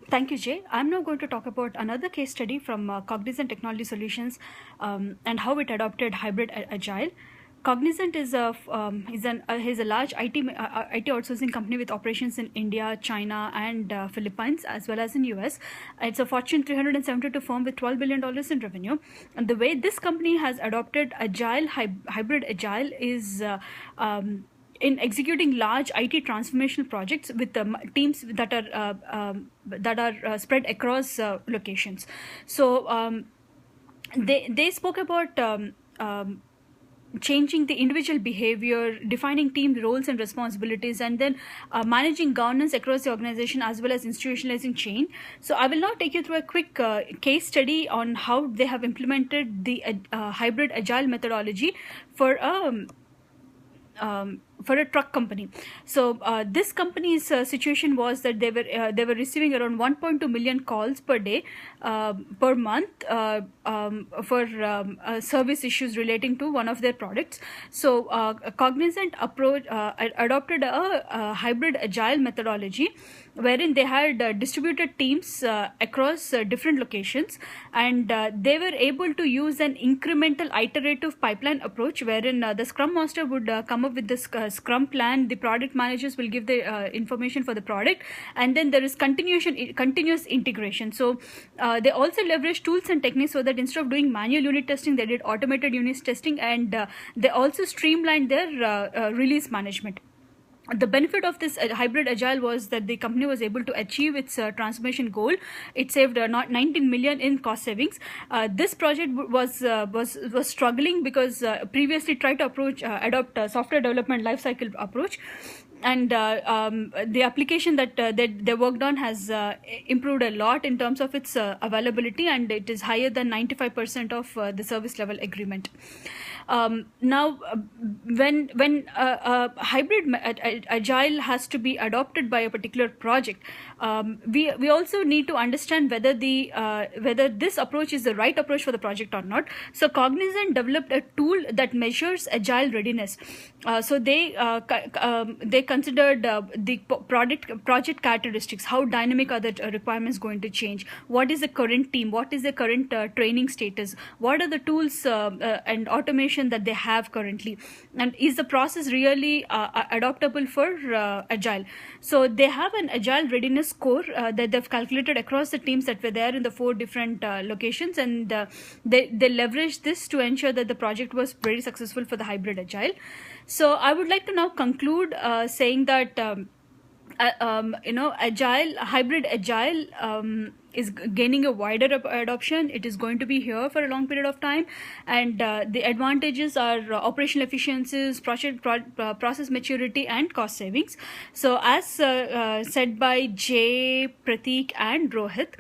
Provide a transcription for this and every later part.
Thank you, Jay. I'm now going to talk about another case study from Cognizant Technology Solutions and how it adopted hybrid agile. Cognizant is a large IT outsourcing company with operations in India, China, and Philippines, as well as in US. It's a Fortune 372 firm with $12 billion in revenue. And the way this company has adopted hybrid agile is in executing large IT transformational projects with teams that are spread across locations. So they spoke about changing the individual behavior, defining team roles and responsibilities, and then managing governance across the organization as well as institutionalizing change. So I will now take you through a quick case study on how they have implemented the hybrid agile methodology for a truck company. So this company's situation was that they were receiving around 1.2 million calls per day, per month, for service issues relating to one of their products. So Cognizant adopted a hybrid agile methodology wherein they had distributed teams across different locations, and they were able to use an incremental iterative pipeline approach wherein the scrum master would come up with this scrum plan, the product managers will give the information for the product, and then there is continuous integration. So they also leveraged tools and techniques so that instead of doing manual unit testing, they did automated unit testing, and they also streamlined their release management. The benefit of this hybrid agile was that the company was able to achieve its transformation goal. It saved not 19 million in cost savings. This project was struggling because previously tried to adopt a software development lifecycle approach, and the application that they worked on has improved a lot in terms of its availability, and it is higher than 95% of the service level agreement. Now, when hybrid agile has to be adopted by a particular project, we also need to understand whether this approach is the right approach for the project or not. So Cognizant developed a tool that measures agile readiness. So they considered the project characteristics. How dynamic are the requirements going to change? What is the current team? What is the current training status? What are the tools and automation that they have currently? And is the process really adoptable for agile? So they have an agile readiness score that they've calculated across the teams that were there in the 4 different locations, and they leveraged this to ensure that the project was very successful for the hybrid agile. So I would like to now conclude saying that hybrid agile is gaining a wider adoption. It is going to be here for a long period of time, and the advantages are operational efficiencies, process maturity, and cost savings. So as said by Jay, Prateek, and Rohit,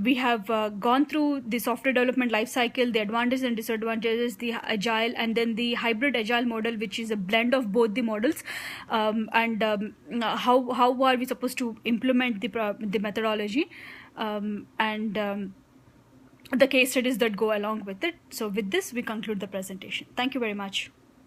we have gone through the software development lifecycle, the advantages and disadvantages, the agile, and then the hybrid agile model, which is a blend of both the models, and how are we supposed to implement the methodology, and the case studies that go along with it. So with this, we conclude the presentation. Thank you very much.